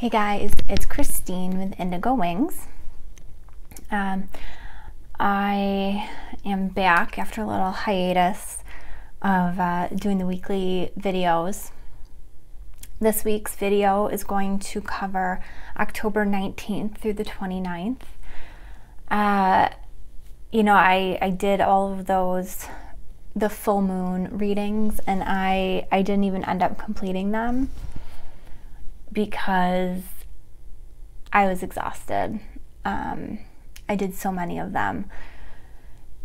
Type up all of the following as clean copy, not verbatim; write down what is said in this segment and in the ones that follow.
Hey guys, it's Christine with Indigo Wings. I am back after a little hiatus of doing the weekly videos. This week's video is going to cover October 19th through the 29th. I did all of those, the full moon readings, and I didn't even end up completing them because I was exhausted. I did so many of them.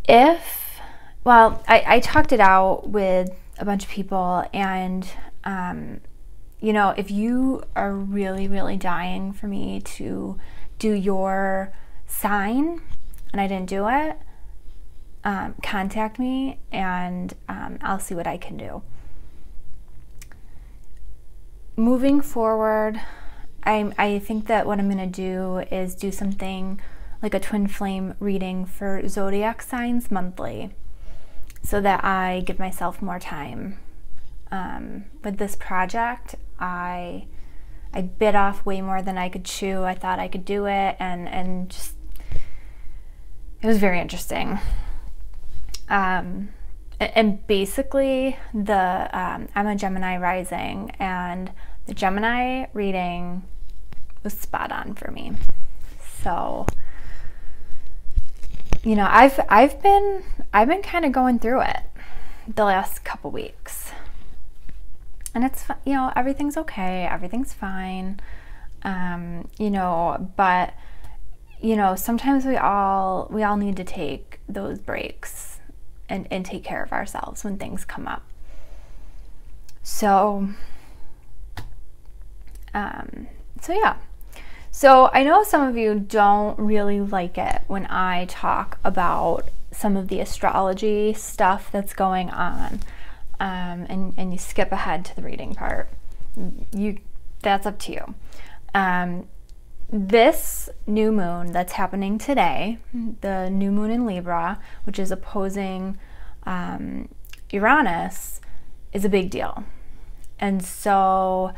I talked it out with a bunch of people, and if you are really dying for me to do your sign and I didn't do it, contact me and I'll see what I can do. Moving forward, I think that what I'm going to do is do something like a twin flame reading for zodiac signs monthly, so that I give myself more time. With this project, I bit off way more than I could chew. I thought I could do it, and just, it was very interesting. And basically, I'm a Gemini rising, and the Gemini reading was spot on for me. So, I've been kind of going through it the last couple weeks, and it's, everything's okay, everything's fine, but sometimes we all need to take those breaks and take care of ourselves when things come up. So yeah. So I know some of you don't really like it when I talk about some of the astrology stuff that's going on, and you skip ahead to the reading part. That's up to you. This new moon that's happening today, the new moon in Libra, which is opposing Uranus, is a big deal. And so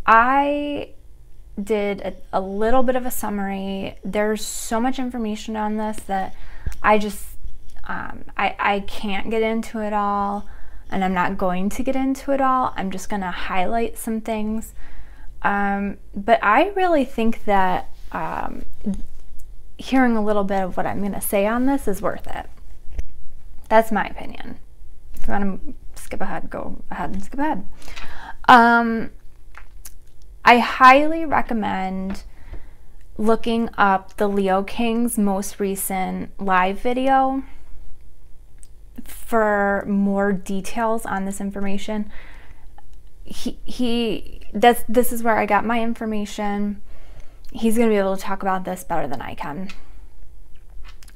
I did a little bit of a summary. There's so much information on this that I just I can't get into it all, and I'm not going to get into it all. I'm just going to highlight some things. But I really think that hearing a little bit of what I'm going to say on this is worth it. That's my opinion. If you want to skip ahead, go ahead and skip ahead. I highly recommend looking up the Leo King's most recent live video for more details on this information. This is where I got my information. He's going to be able to talk about this better than I can.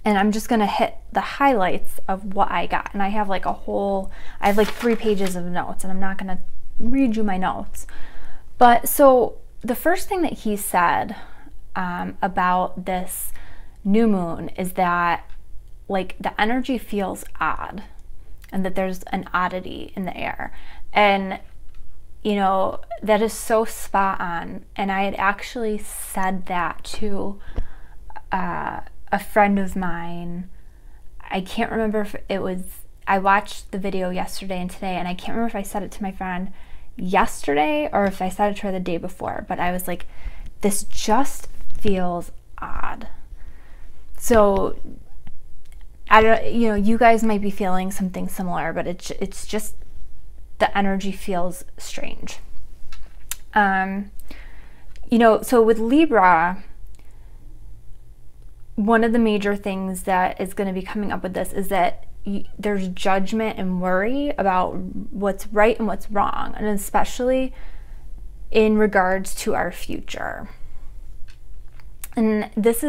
And I'm just going to hit the highlights of what I got. And I have like I have like 3 pages of notes, and I'm not going to read you my notes. But so the first thing that he said about this new moon is that, like, the energy feels odd, and that there's an oddity in the air. And that is so spot on. And I had actually said that to a friend of mine. I can't remember if it was, I watched the video yesterday and today, and I can't remember if I said it to my friend yesterday or if I said it to her the day before, but I was like, this just feels odd. So I don't, you guys might be feeling something similar, but it's just, the energy feels strange. So with Libra, one of the major things that is going to be coming up with this is that there's judgment and worry about what's right and what's wrong, and especially in regards to our future. And this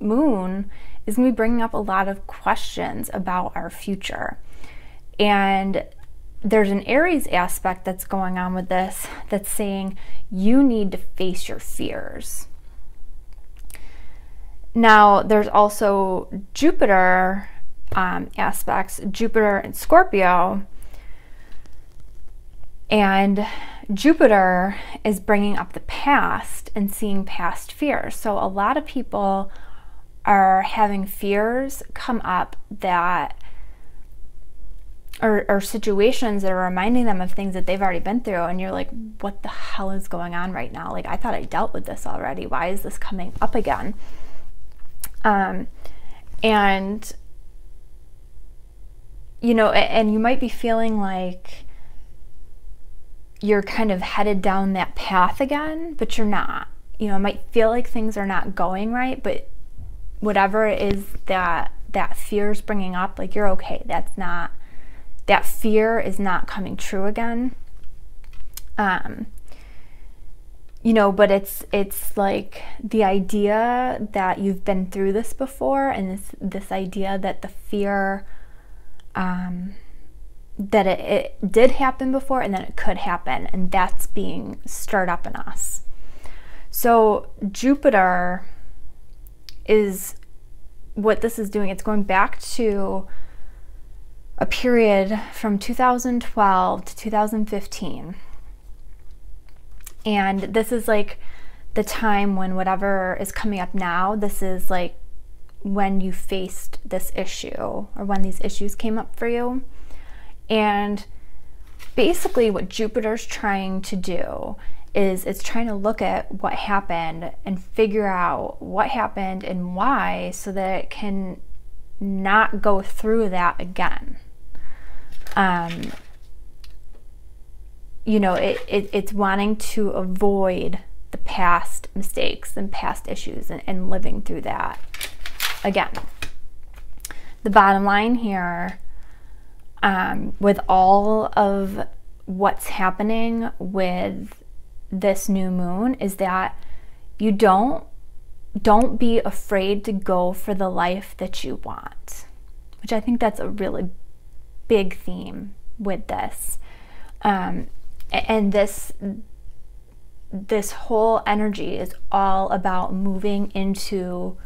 moon is going to be bringing up a lot of questions about our future. And there's an Aries aspect that's going on with this that's saying you need to face your fears. Now, there's also Jupiter aspects, Jupiter and Scorpio, And Jupiter is bringing up the past and seeing past fears. So a lot of people are having fears come up that, or situations that are reminding them of things that they've already been through, and you're like, what the hell is going on right now? Like, I thought I dealt with this already. Why is this coming up again? And you know, and you might be feeling like you're kind of headed down that path again, but you're not. You know, it might feel like things are not going right, but whatever it is that fear's bringing up, like, you're okay. That fear is not coming true again. You know, but it's like the idea that you've been through this before, and this idea that the fear, that it did happen before, and that it could happen, and that's being stirred up in us. So Jupiter is, what this is doing, it's going back to a period from 2012 to 2015. And this is like the time when whatever is coming up now, this is like when you faced this issue, or when these issues came up for you. And basically what Jupiter's trying to do is it's trying to look at what happened and figure out what happened and why, so that it can not go through that again. You know, it's wanting to avoid the past mistakes and past issues, and living through that again. The bottom line here, with all of what's happening with this new moon, is that you don't be afraid to go for the life that you want, which I think that's a really big theme with this. And this whole energy is all about moving into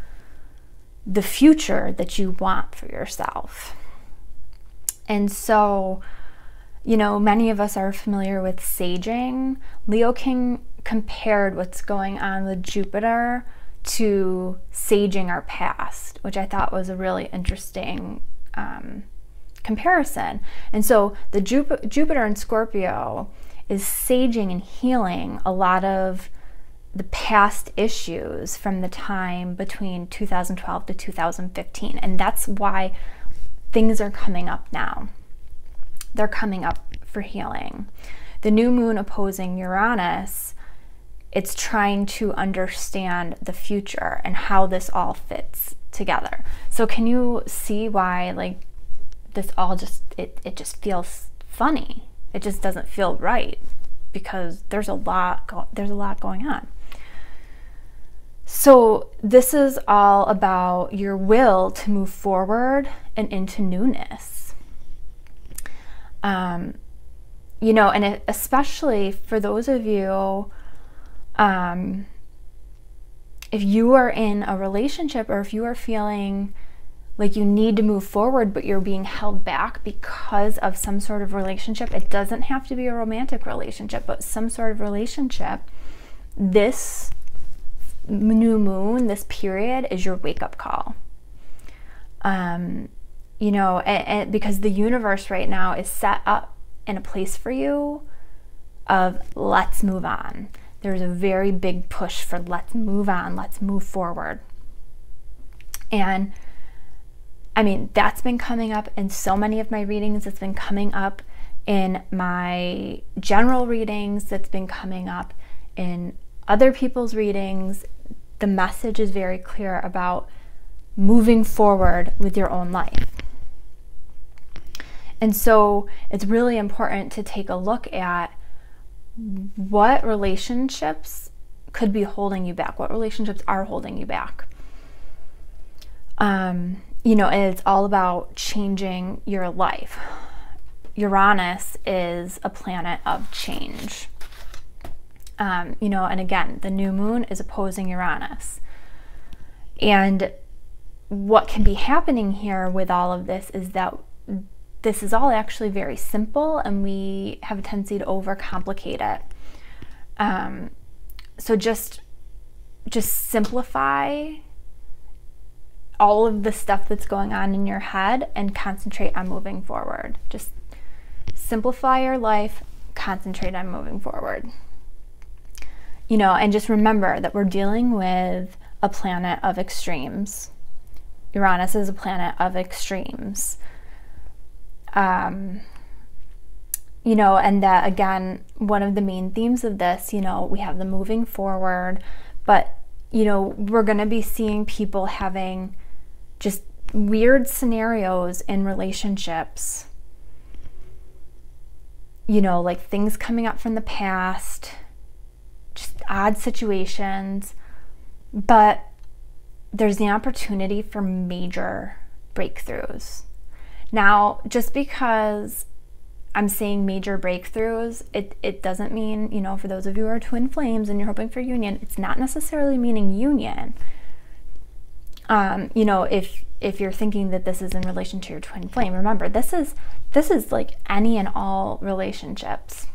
the future that you want for yourself. And so, you know, many of us are familiar with saging. Leo King compared what's going on with Jupiter to saging our past, which I thought was a really interesting comparison. And so the Jupiter in Scorpio is saging and healing a lot of the past issues from the time between 2012 to 2015. And that's why things are coming up now. They're coming up for healing. The new moon opposing Uranus, it's trying to understand the future and how this all fits together. So can you see why, like, this all just, it just feels funny. It just doesn't feel right, because there's a lot going on. So this is all about your will to move forward and into newness. You know, and especially for those of you, if you are in a relationship, or if you are feeling like you need to move forward, but you're being held back because of some sort of relationship. It doesn't have to be a romantic relationship, but some sort of relationship. This new moon, this period, is your wake-up call. You know, and because the universe right now is set up in a place for you of let's move on. There's a very big push for let's move on, let's move forward. And I mean, that's been coming up in so many of my readings. It's been coming up in my general readings. That's been coming up in other people's readings. The message is very clear about moving forward with your own life. And so it's really important to take a look at what relationships could be holding you back, what relationships are holding you back. You know, and it's all about changing your life. Uranus is a planet of change. You know, and again, the new moon is opposing Uranus. And what can be happening here with all of this is that this is all actually very simple, and we have a tendency to overcomplicate it. So just simplify all of the stuff that's going on in your head and concentrate on moving forward. Just simplify your life, concentrate on moving forward. You know, and just remember that we're dealing with a planet of extremes. Uranus is a planet of extremes. You know, and that, again, one of the main themes of this, you know, we have the moving forward, but, you know, we're going to be seeing people having just weird scenarios in relationships, you know, like things coming up from the past, just odd situations, but there's the opportunity for major breakthroughs. Now, just because I'm saying major breakthroughs, it doesn't mean, you know, for those of you who are twin flames and you're hoping for union, it's not necessarily meaning union. You know, if you're thinking that this is in relation to your twin flame, remember, this is like any and all relationships.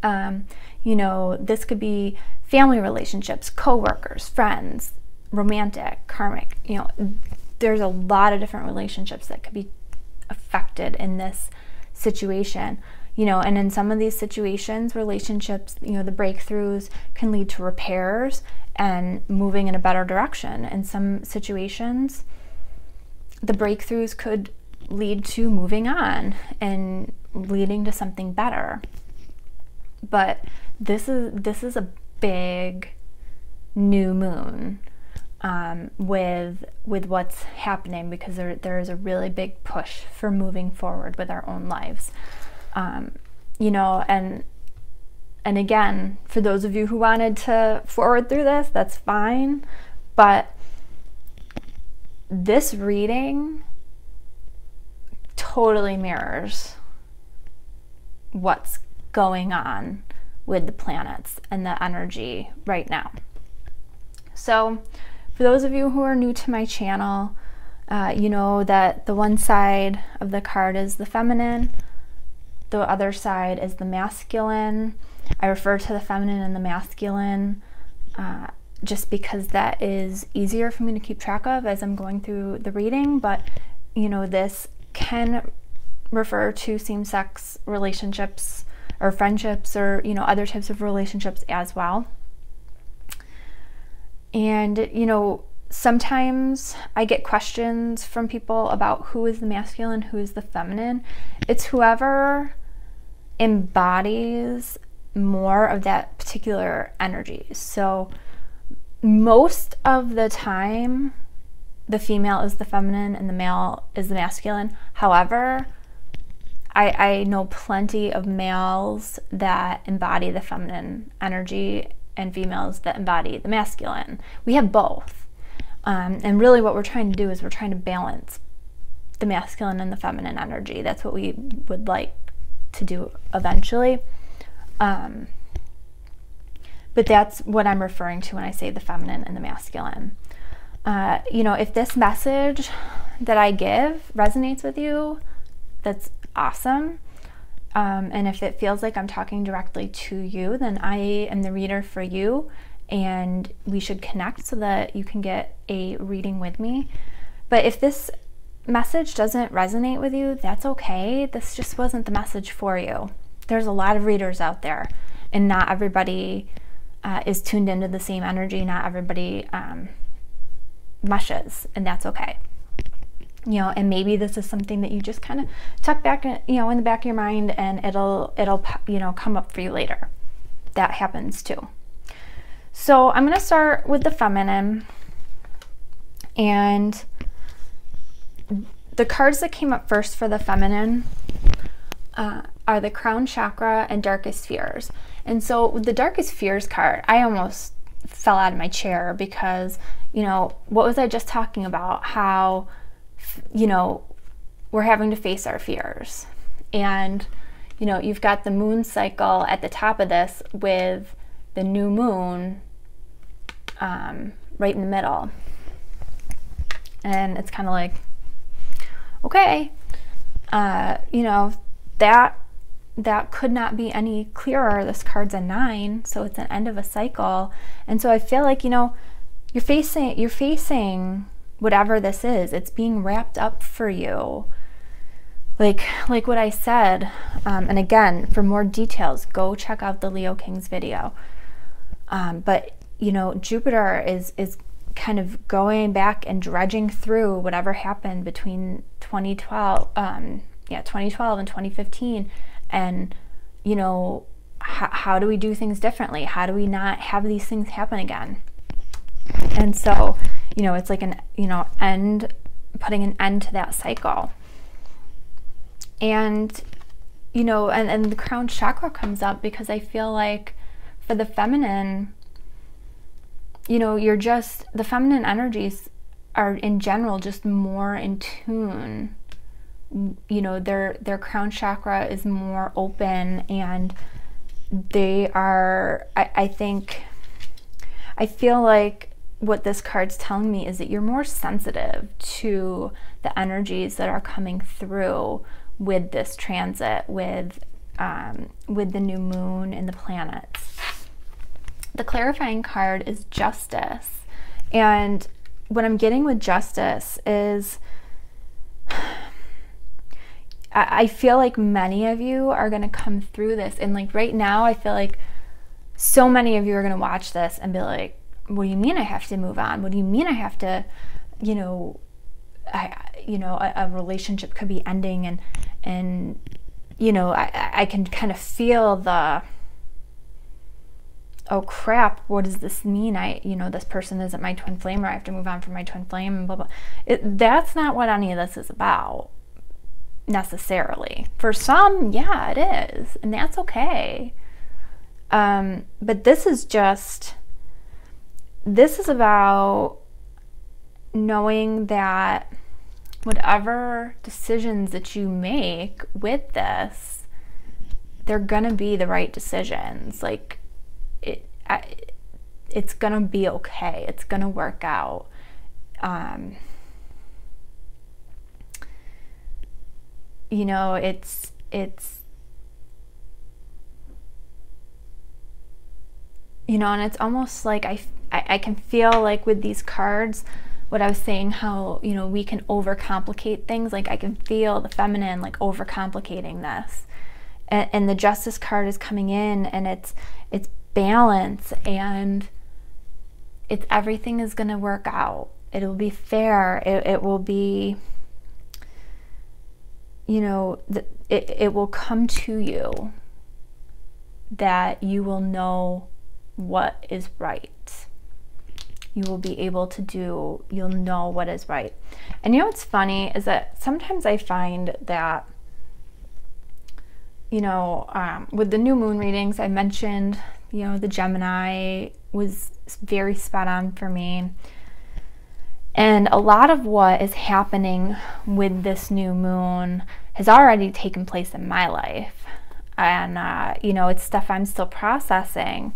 You know, this could be family relationships, co-workers, friends, romantic, karmic, you know, there's a lot of different relationships that could be affected in this situation, you know, and in some of these situations, relationships, you know, the breakthroughs can lead to repairs and moving in a better direction. In some situations, the breakthroughs could lead to moving on and leading to something better. But this is a big new moon with what's happening, because there is a really big push for moving forward with our own lives. You know, and again, for those of you who wanted to forward through this, that's fine, but this reading totally mirrors what's going on with the planets and the energy right now. So for those of you who are new to my channel, you know that the one side of the card is the feminine, the other side is the masculine. I refer to the feminine and the masculine just because that is easier for me to keep track of as I'm going through the reading, but you know, this can refer to same-sex relationships or friendships, or you know, other types of relationships as well. And you know, sometimes I get questions from people about who is the masculine, who is the feminine. It's whoever embodies more of that particular energy. So most of the time, the female is the feminine and the male is the masculine. However, I know plenty of males that embody the feminine energy and females that embody the masculine. We have both. And really what we're trying to do is we're trying to balance the masculine and the feminine energy. That's what we would like to do eventually. But that's what I'm referring to when I say the feminine and the masculine. You know, if this message that I give resonates with you, that's awesome. And if it feels like I'm talking directly to you, then I am the reader for you, and we should connect so that you can get a reading with me. But if this message doesn't resonate with you, that's okay. This just wasn't the message for you. There's a lot of readers out there, and not everybody is tuned into the same energy. Not everybody meshes, and that's okay. You know, and maybe this is something that you just kind of tuck back, you know, in the back of your mind, and it'll you know, come up for you later. That happens too. So I'm going to start with the feminine, and the cards that came up first for the feminine are the crown chakra and darkest fears. And so with the darkest fears card, I almost fell out of my chair, because, you know, what was I just talking about? How, you know, we're having to face our fears. And, you know, you've got the moon cycle at the top of this with the new moon right in the middle. And it's kind of like, okay, You know, that could not be any clearer. This card's a 9, so it's an end of a cycle. And so I feel like, you know, you're facing whatever this is. It's being wrapped up for you. Like what I said, and again, for more details, go check out the Leo Kings video. But, you know, Jupiter is kind of going back and dredging through whatever happened between 2012 and 2015. And, you know, how do we do things differently? How do we not have these things happen again? And so, you know, it's like putting an end to that cycle. And, you know, and the crown chakra comes up because I feel like for the feminine, you know, the feminine energies are in general just more in tune. You know, their crown chakra is more open, and they are, I feel like what this card's telling me is that you're more sensitive to the energies that are coming through with this transit, with the new moon and the planets. The clarifying card is Justice. And what I'm getting with Justice is I feel like many of you are going to come through this. And like right now, I feel like so many of you are going to watch this and be like, what do you mean I have to move on? What do you mean I have to, you know, a relationship could be ending, and you know, I can kind of feel the, oh crap, what does this mean? You know, this person isn't my twin flame, or I have to move on from my twin flame, and blah, blah. That's not what any of this is about, necessarily. For some, yeah, it is, and that's okay. But this is about knowing that whatever decisions that you make with this, they're gonna be the right decisions. Like, it's gonna be okay. It's gonna work out. You know, it's you know, and it's almost like I can feel like with these cards, what I was saying, how, you know, we can overcomplicate things. Like I can feel the feminine like overcomplicating this, and the Justice card is coming in, and it's balance, and it's everything is going to work out. It'll be fair. It will be, you know, it will come to you that you will know what is right. You will be able to do, you'll know what is right. And you know what's funny is that sometimes I find that, you know, with the new moon readings, I mentioned, you know, the Gemini was very spot on for me. And a lot of what is happening with this new moon has already taken place in my life. And, you know, it's stuff I'm still processing.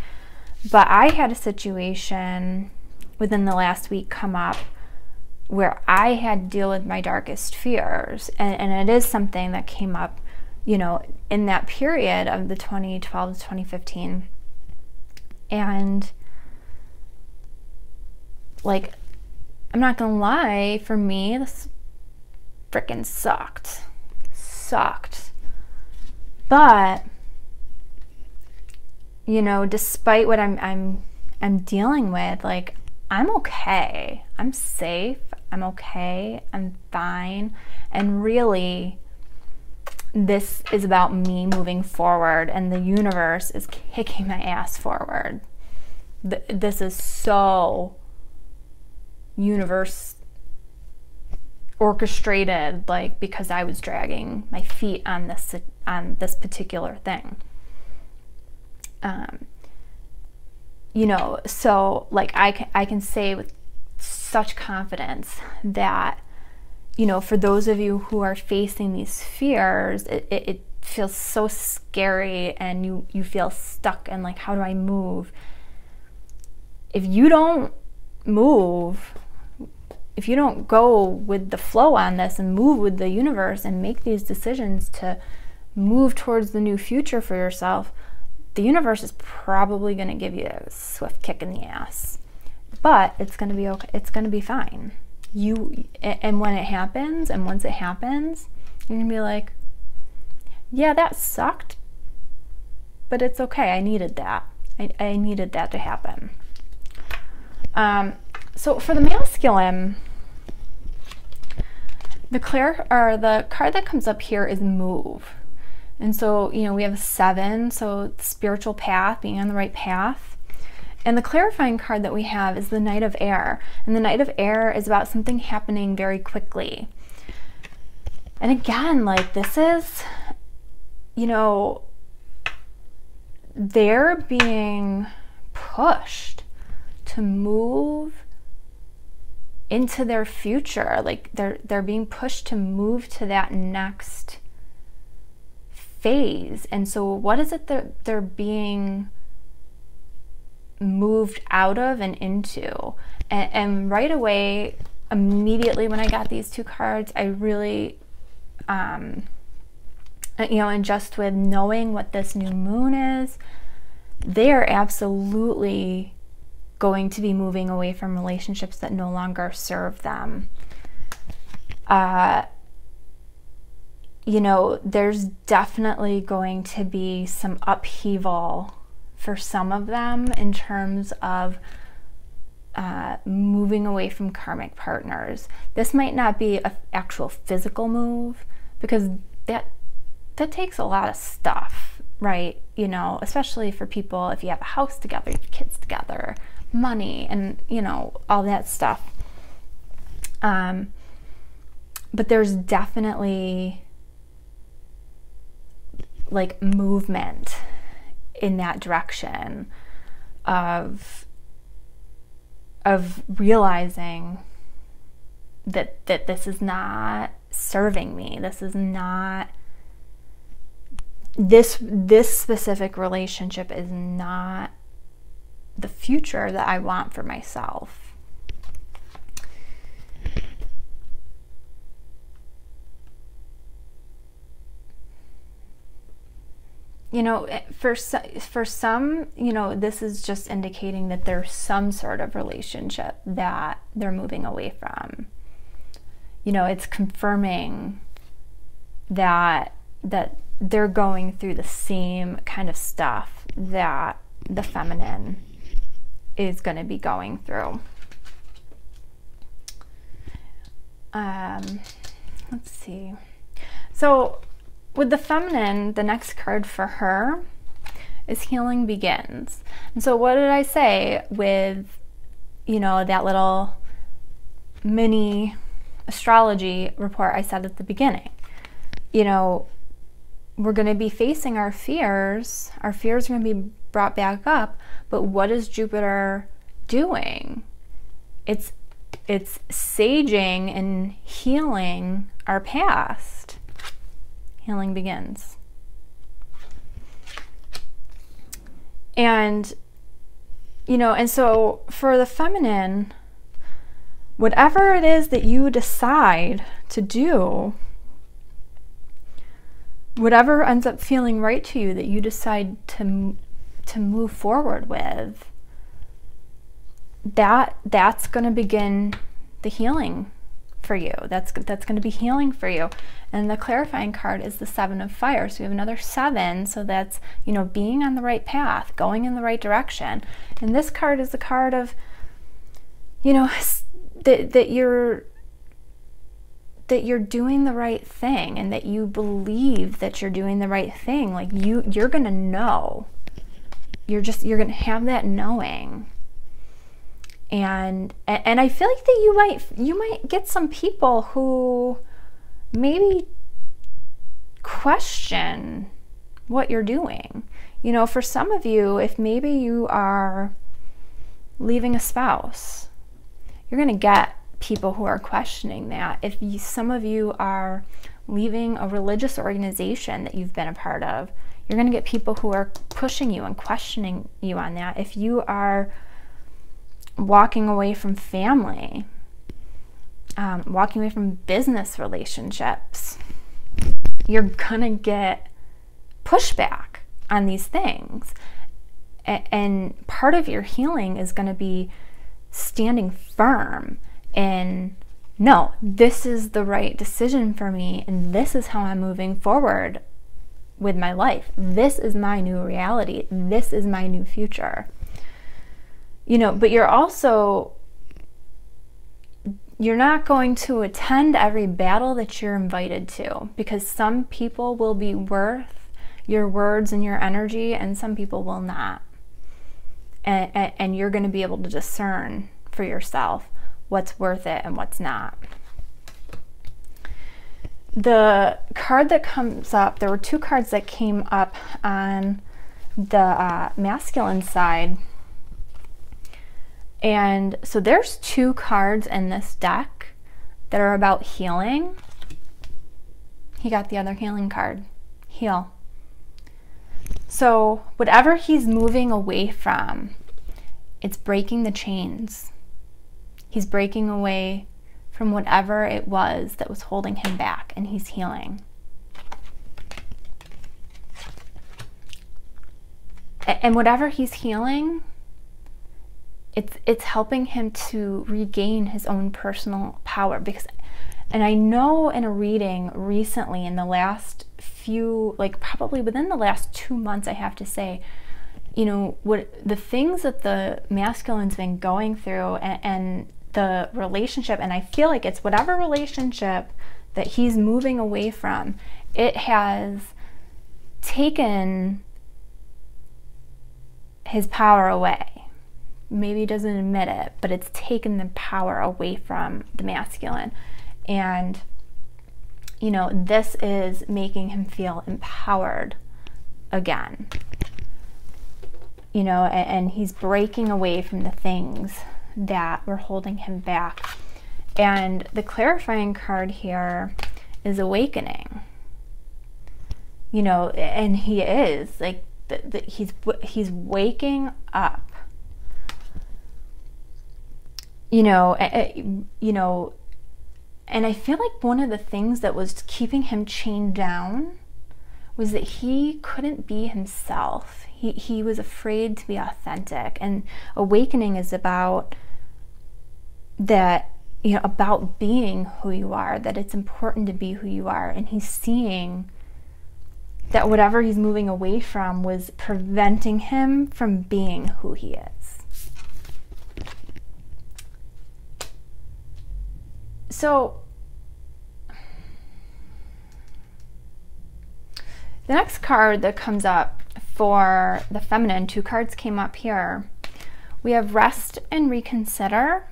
But I had a situation within the last week come up where I had to deal with my darkest fears. And it is something that came up, you know, in that period of the 2012 to 2015. And, like, I'm not gonna lie, for me, this freaking sucked. But, you know, despite what I'm dealing with, like, I'm okay. I'm safe. I'm okay. I'm fine. And really, this is about me moving forward, and the universe is kicking my ass forward. This is so universe orchestrated, like, because I was dragging my feet on this particular thing. You know, so like I can say with such confidence that, you know, for those of you who are facing these fears, it feels so scary, and you feel stuck, and like, how do I move? If you don't move, go with the flow on this and move with the universe and make these decisions to move towards the new future for yourself, the universe is probably going to give you a swift kick in the ass. But it's going to be okay. It's going to be fine. And when it happens, and once it happens, you're going to be like, yeah, that sucked, but it's okay. I needed that. I needed that to happen. So for the masculine, the card that comes up here is move. And so, you know, we have a 7, so spiritual path, being on the right path. And the clarifying card that we have is the Knight of Air. And the Knight of Air is about something happening very quickly. And again, like, this is, you know, they're being pushed to move into their future. Like, they're being pushed to move to that next phase. And so what is it that they're being moved out of and into? And right away, immediately when I got these two cards, I really you know, and just with knowing what this new moon is, they are absolutely going to be moving away from relationships that no longer serve them. You know, there's definitely going to be some upheaval for some of them in terms of moving away from karmic partners. This might not be an actual physical move, because that takes a lot of stuff, right? You know, especially for people, if you have a house together, you have kids together, money, and, you know, all that stuff. But there's definitely like movement in that direction of realizing that this is not serving me. This is not, this specific relationship is not the future that I want for myself. You know, for some, you know, this is just indicating that there's some sort of relationship that they're moving away from. You know, it's confirming that they're going through the same kind of stuff that the feminine is going to be going through. Let's see. So with the feminine, the next card for her is Healing Begins. And so what did I say with, you know, that little mini astrology report I said at the beginning? You know, we're going to be facing our fears. Our fears are going to be brought back up. But what is Jupiter doing? It's saging and healing our past. Healing begins. And, you know, and so for the feminine, whatever it is that you decide to do, whatever ends up feeling right to you that you decide to move forward with, that's going to begin the healing for you. That's going to be healing for you. And the clarifying card is the 7 of Fire. So we have another 7. So that's, you know, being on the right path, going in the right direction. And this card is the card of, you know, that you're doing the right thing, and that you believe that you're doing the right thing. Like you're going to know. You're going to have that knowing. And I feel like that you might get some people who maybe question what you're doing. You know, for some of you, if maybe you are leaving a spouse, you're going to get people who are questioning that. If some of you are leaving a religious organization that you've been a part of, you're going to get people who are pushing you and questioning you on that. If you are walking away from family, walking away from business relationships. You're gonna get pushback on these things. And part of your healing is gonna be standing firm in, no, this is the right decision for me, and this is how I'm moving forward with my life. This is my new reality. This is my new future. But you're not going to attend every battle that you're invited to, because some people will be worth your words and your energy, and some people will not. And you're going to be able to discern for yourself what's worth it and what's not. The card that comes up, there were two cards that came up on the masculine side. And so there's two cards in this deck that are about healing. He got the other healing card. Heal. So whatever he's moving away from, it's breaking the chains. He's breaking away from whatever it was that was holding him back, and he's healing. And whatever he's healing, it's helping him to regain his own personal power. And I know in a reading recently, in the last few, probably within the last 2 months, I have to say, what the things that the masculine's been going through, and the relationship, and I feel like it's whatever relationship that he's moving away from, it has taken his power away. Maybe he doesn't admit it, but it's taken the power away from the masculine. And, this is making him feel empowered again. And he's breaking away from the things that were holding him back. And the clarifying card here is awakening. And he is he's waking up. And I feel like one of the things that was keeping him chained down was that he couldn't be himself. He was afraid to be authentic. And awakening is about that, about being who you are, that it's important to be who you are. And he's seeing that whatever he's moving away from was preventing him from being who he is. So the next card that comes up for the feminine, two cards came up here. We have rest and reconsider.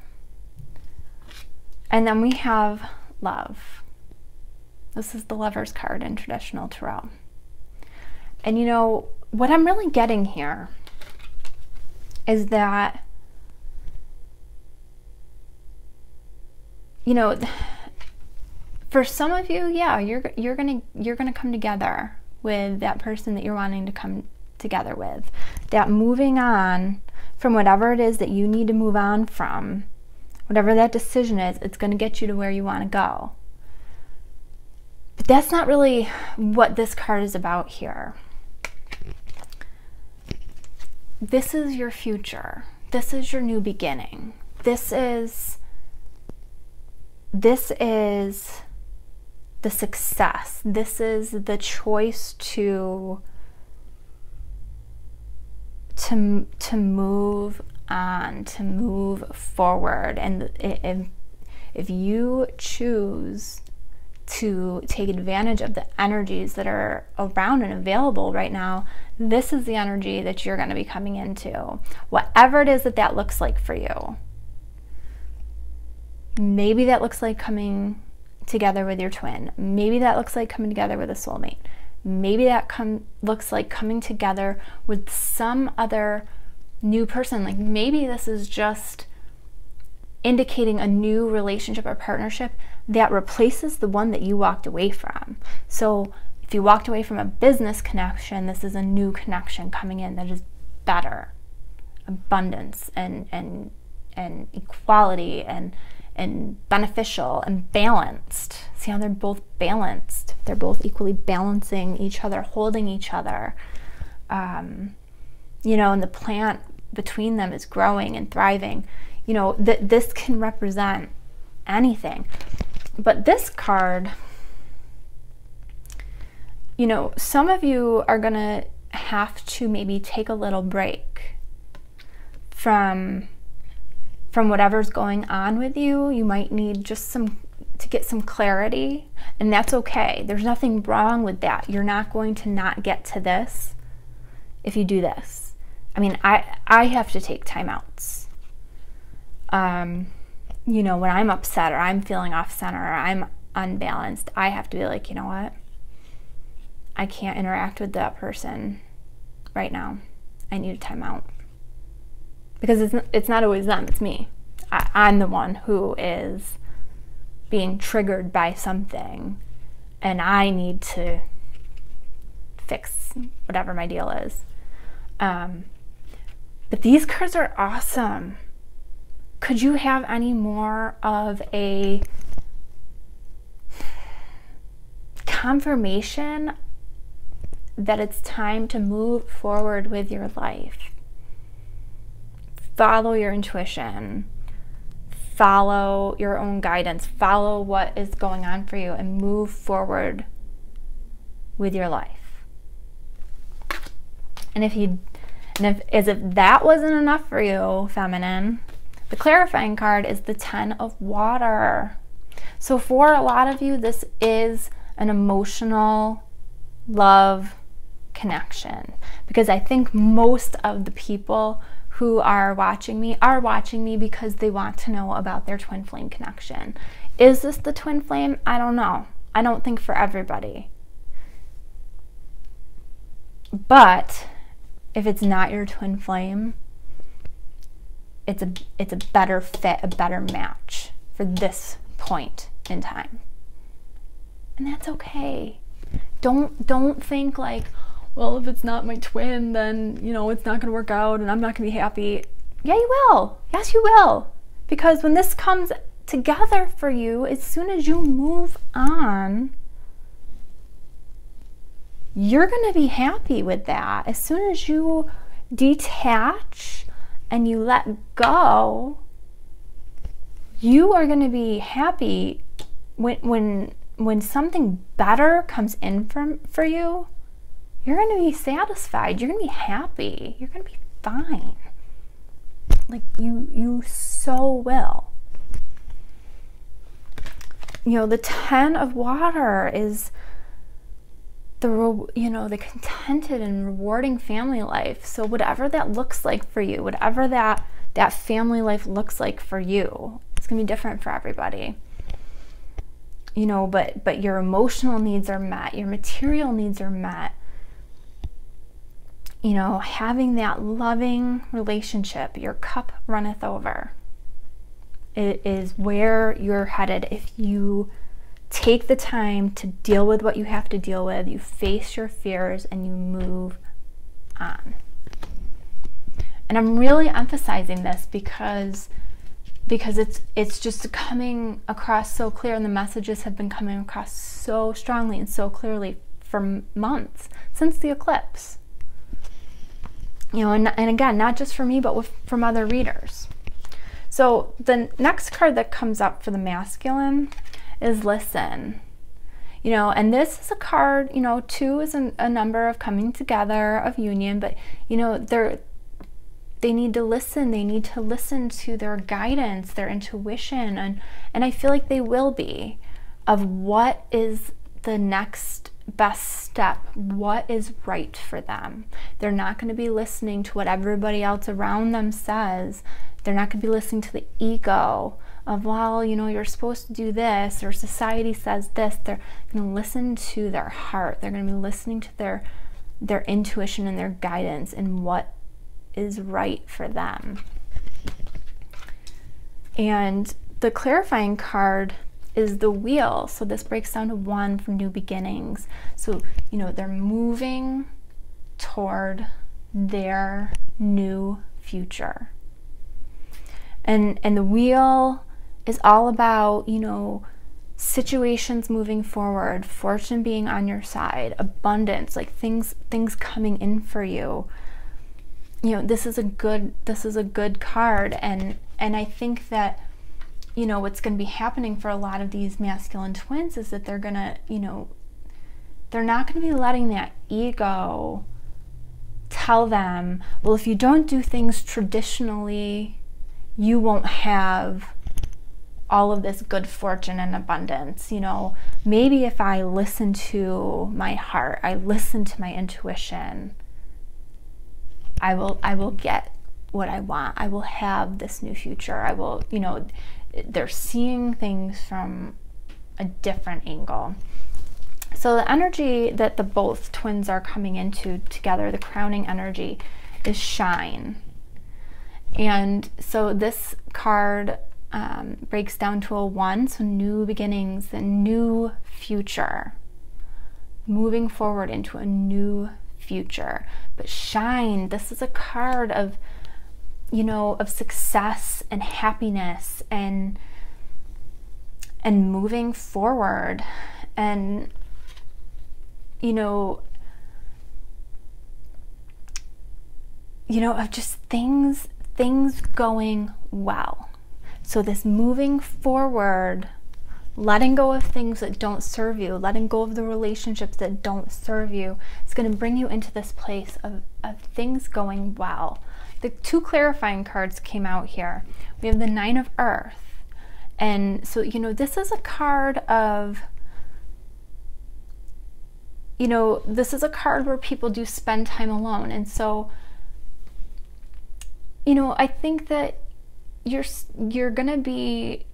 And then we have love. This is the Lover's card in traditional tarot. And what I'm really getting here is that, for some of you, yeah, you're gonna come together with that person that you're wanting to come together with. That moving on from whatever it is that you need to move on from, whatever that decision is, it's going to get you to where you want to go. But that's not really what this card is about here. This is your future. This is your new beginning. This is the success. This is the choice to move on, to move forward. And if you choose to take advantage of the energies that are around and available right now, this is the energy that you're going to be coming into. Whatever it is that looks like for you. Maybe that looks like coming together with your twin. Maybe that looks like coming together with a soulmate. Maybe that looks like coming together with some other new person. Like maybe this is just indicating a new relationship or partnership that replaces the one that you walked away from. So if you walked away from a business connection, this is a new connection coming in that is better. Abundance and equality and and beneficial and balanced. See how they're both balanced? They're both equally balancing each other, holding each other. You know, and the plant between them is growing and thriving. You know, this can represent anything. But this card, you know, some of you are going to have to maybe take a little break from whatever's going on with you. You might need just to get some clarity, and that's okay. There's nothing wrong with that. You're not going to not get to this if you do this. I mean, I have to take timeouts. You know, when I'm upset or I'm feeling off center or I'm unbalanced, I have to be like, you know what? I can't interact with that person right now. I need a timeout. Because it's not always them, it's me. I'm the one who is being triggered by something, and I need to fix whatever my deal is. But these cards are awesome. Could you have any more of a confirmation that it's time to move forward with your life? Follow your intuition. Follow your own guidance. Follow what is going on for you and move forward with your life. And as if that wasn't enough for you, feminine, the clarifying card is the 10 of water. So for a lot of you, this is an emotional love connection, because I think most of the people who are watching me because they want to know about their twin flame connection. Is this the twin flame? I don't know. I don't think for everybody. But if it's not your twin flame, it's a better fit, a better match for this point in time. And that's okay. Don't think like, well, if it's not my twin, then, you know, it's not going to work out and I'm not going to be happy. Yeah, you will. Yes, you will. Because when this comes together for you, as soon as you move on, you're going to be happy with that. As soon as you detach and you let go, you are going to be happy when something better comes in for you. You're going to be satisfied. You're going to be happy. You're going to be fine. Like you so will. You know, the 10 of water is the contented and rewarding family life. So whatever that looks like for you, whatever that family life looks like for you, it's going to be different for everybody. You know, but your emotional needs are met. Your material needs are met. You know, having that loving relationship, your cup runneth over. It is where you're headed if you take the time to deal with what you have to deal with, you face your fears, and you move on. And I'm really emphasizing this because it's just coming across so clear, and the messages have been coming across so strongly and so clearly for months, since the eclipse. You know, and again, not just for me, but from other readers. So the next card that comes up for the masculine is listen. You know, and this is a card, you know, 2 is a number of coming together, of union, but, you know, they need to listen. They need to listen to their guidance, their intuition, and I feel like they will be, of what is the next best step, what is right for them. They're not going to be listening to what everybody else around them says. They're not going to be listening to the ego of, well, you know, you're supposed to do this, or society says this. They're going to listen to their heart. They're going to be listening to their intuition and their guidance and what is right for them. And the clarifying card is the wheel. So this breaks down to 1 for new beginnings. So, you know, they're moving toward their new future. And the wheel is all about, you know, situations moving forward, fortune being on your side, abundance, like things coming in for you. You know, this is a good card, and I think that, you know, what's going to be happening for a lot of these masculine twins is that they're going to, you know, they're not going to be letting that ego tell them, well, if you don't do things traditionally, you won't have all of this good fortune and abundance. You know, maybe if I listen to my heart, I listen to my intuition, I will get what I want. I will have this new future. I will, you know, they're seeing things from a different angle. So the energy that the both twins are coming into together, the crowning energy, is shine. And so this card breaks down to a 1, so new beginnings, a new future, moving forward into a new future. But shine, this is a card of, you know, of success and happiness and moving forward, and, you know, of just things going well. So this moving forward, letting go of things that don't serve you, letting go of the relationships that don't serve you, it's going to bring you into this place of things going well. The 2 clarifying cards came out here. We have the 9 of Earth. And so, you know, this is a card of, you know, this is a card where people do spend time alone. And so, you know, I think that you're going to be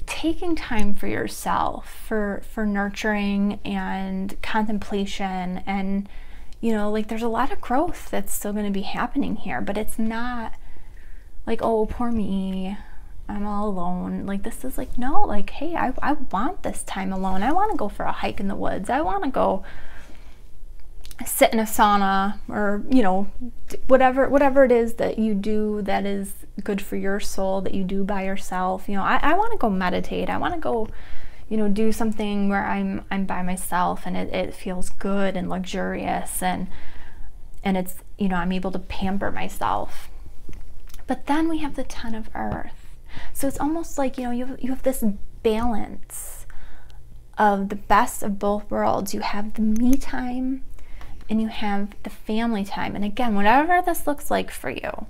taking time for yourself, for nurturing and contemplation, and, you know, like there's a lot of growth that's still going to be happening here, but it's not like, oh, poor me, I'm all alone. Like, this is like, no, like, hey, I want this time alone. I want to go for a hike in the woods. I want to go sit in a sauna, or, you know, whatever it is that you do that is good for your soul, that you do by yourself. You know, I want to go meditate. I want to go, you know, do something where I'm by myself, and it feels good and luxurious, and it's, you know, I'm able to pamper myself. But then we have the 10 of Earth. So it's almost like, you know, you have this balance of the best of both worlds. You have the me time and you have the family time. And again, whatever this looks like for you,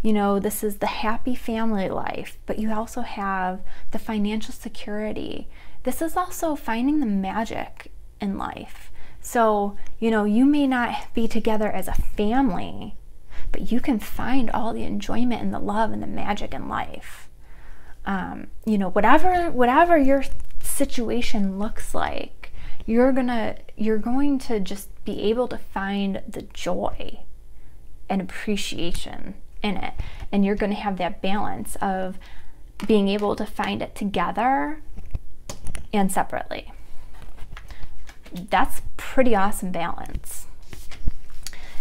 you know, this is the happy family life, but you also have the financial security. This is also finding the magic in life. So, you know, you may not be together as a family, but you can find all the enjoyment and the love and the magic in life. You know, whatever your situation looks like, you're going to just be able to find the joy and appreciation in it. And you're going to have that balance of being able to find it together and separately. That's pretty awesome balance.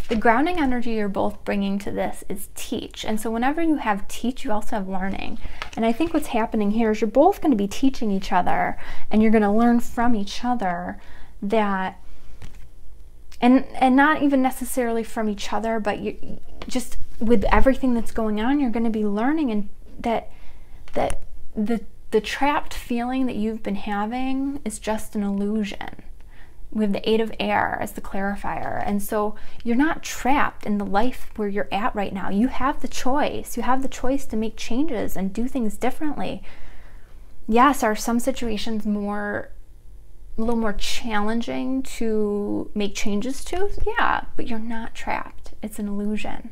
The grounding energy you're both bringing to this is teach. And so whenever you have teach, you also have learning. And I think what's happening here is you're both going to be teaching each other, and you're going to learn from each other that, and not even necessarily from each other, but you just with everything that's going on, you're going to be learning, and that the trapped feeling that you've been having is just an illusion. We have the 8 of Air as the clarifier. And so you're not trapped in the life where you're at right now. You have the choice. You have the choice to make changes and do things differently. Yes, are some situations a little more challenging to make changes to? Yeah, but you're not trapped. It's an illusion.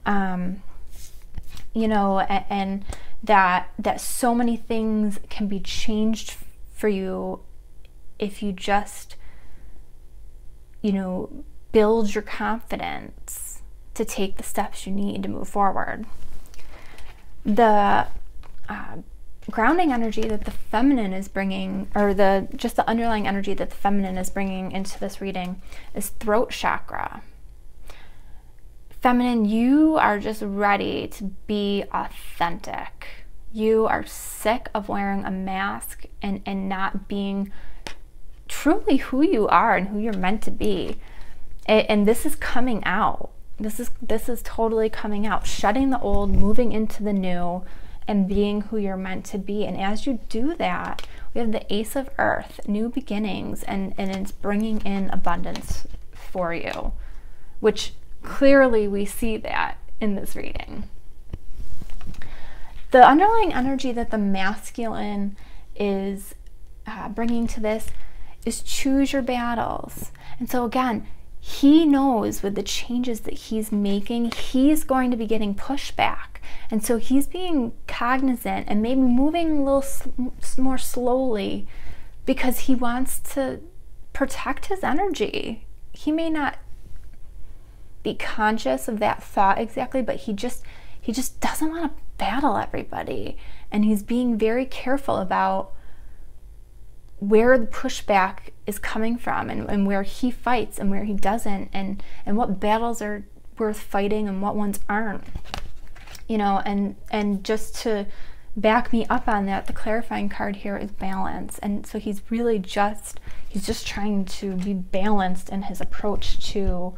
You know, and that so many things can be changed for you if you just, you know, build your confidence to take the steps you need to move forward. The grounding energy that the feminine is bringing, or just the underlying energy that the feminine is bringing into this reading, is throat chakra. Feminine, you are just ready to be authentic. You are sick of wearing a mask and not being truly who you are and who you're meant to be. And this is coming out. This is totally coming out. Shutting the old, moving into the new, and being who you're meant to be. And as you do that, we have the Ace of Earth, new beginnings, and it's bringing in abundance for you, which clearly we see that in this reading. The underlying energy that the masculine is bringing to this is choose your battles. And so again, he knows with the changes that he's making, he's going to be getting pushback. And so he's being cognizant and maybe moving a little more slowly because he wants to protect his energy. He may not be conscious of that thought exactly, but he just doesn't want to battle everybody. And he's being very careful about where the pushback is coming from, and where he fights and where he doesn't, and what battles are worth fighting and what ones aren't. You know, and just to back me up on that, the clarifying card here is balance. And so he's just trying to be balanced in his approach to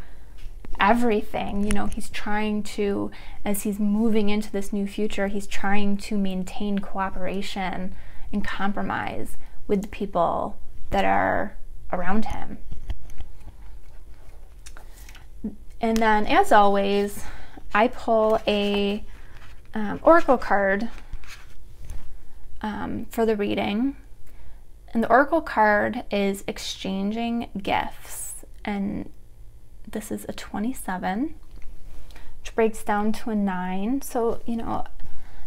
everything. You know, he's trying to, as he's moving into this new future, he's trying to maintain cooperation and compromise with the people that are around him. And then, as always, I pull a oracle card for the reading. And the oracle card is exchanging gifts. And this is a 27, which breaks down to a 9. So, you know,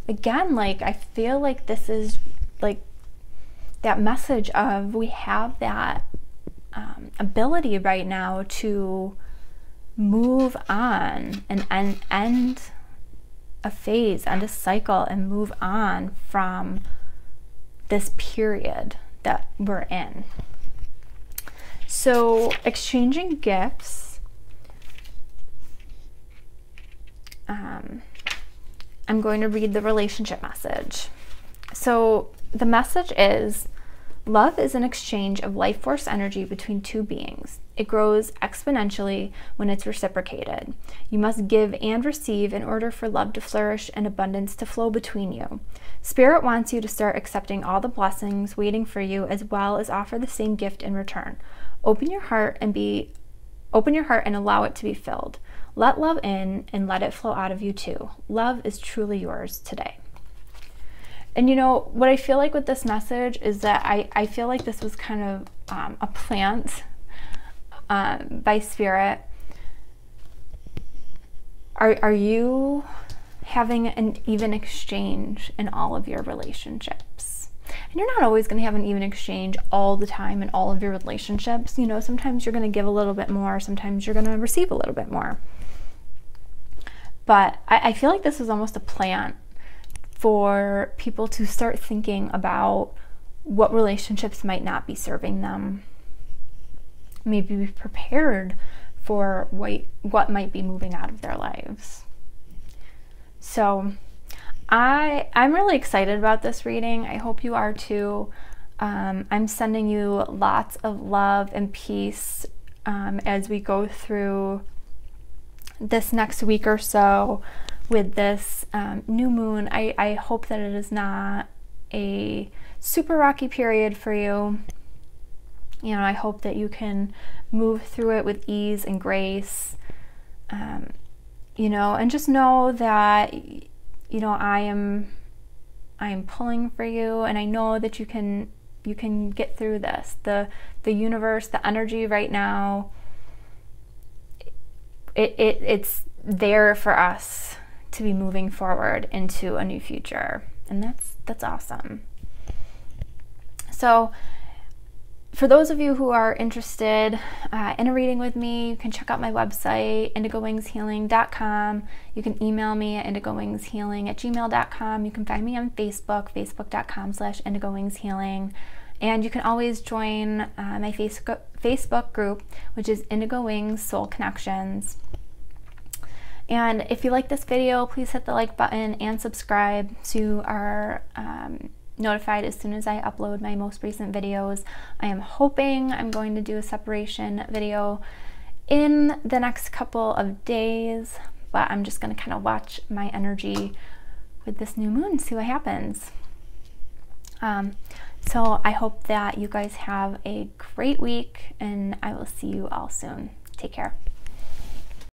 again, like, I feel like this is like that message of we have that ability right now to move on and end a phase, end a cycle, and move on from this period that we're in. So exchanging gifts, I'm going to read the relationship message. So the message is, love is an exchange of life force energy between two beings. It grows exponentially when it's reciprocated. You must give and receive in order for love to flourish and abundance to flow between you. Spirit wants you to start accepting all the blessings waiting for you, as well as offer the same gift in return. Open your heart and allow it to be filled. Let love in and let it flow out of you too. Love is truly yours today. And you know, what I feel like with this message is that I feel like this was kind of a plant by Spirit. Are you having an even exchange in all of your relationships? And you're not always going to have an even exchange all the time in all of your relationships. You know, sometimes you're going to give a little bit more, sometimes you're going to receive a little bit more. But I feel like this was almost a plant for people to start thinking about what relationships might not be serving them. Maybe be prepared for what might be moving out of their lives. So I'm really excited about this reading. I hope you are too. I'm sending you lots of love and peace as we go through this next week or so with this new moon. I hope that it is not a super rocky period for you. You know, I hope that you can move through it with ease and grace. You know, and just know that, you know, I am pulling for you, and I know that you can get through this. The universe, the energy right now, it's there for us to be moving forward into a new future, and that's awesome. So for those of you who are interested in a reading with me, you can check out my website, indigowingshealing.com. You can email me at indigowingshealing@gmail.com. You can find me on Facebook, facebook.com/indigowingshealing. And you can always join my Facebook group, which is Indigo Wings Soul Connections. And if you like this video, please hit the like button and subscribe so you are notified as soon as I upload my most recent videos. I am hoping I'm going to do a separation video in the next couple of days, but I'm just going to kind of watch my energy with this new moon, see what happens. So I hope that you guys have a great week, and I will see you all soon. Take care.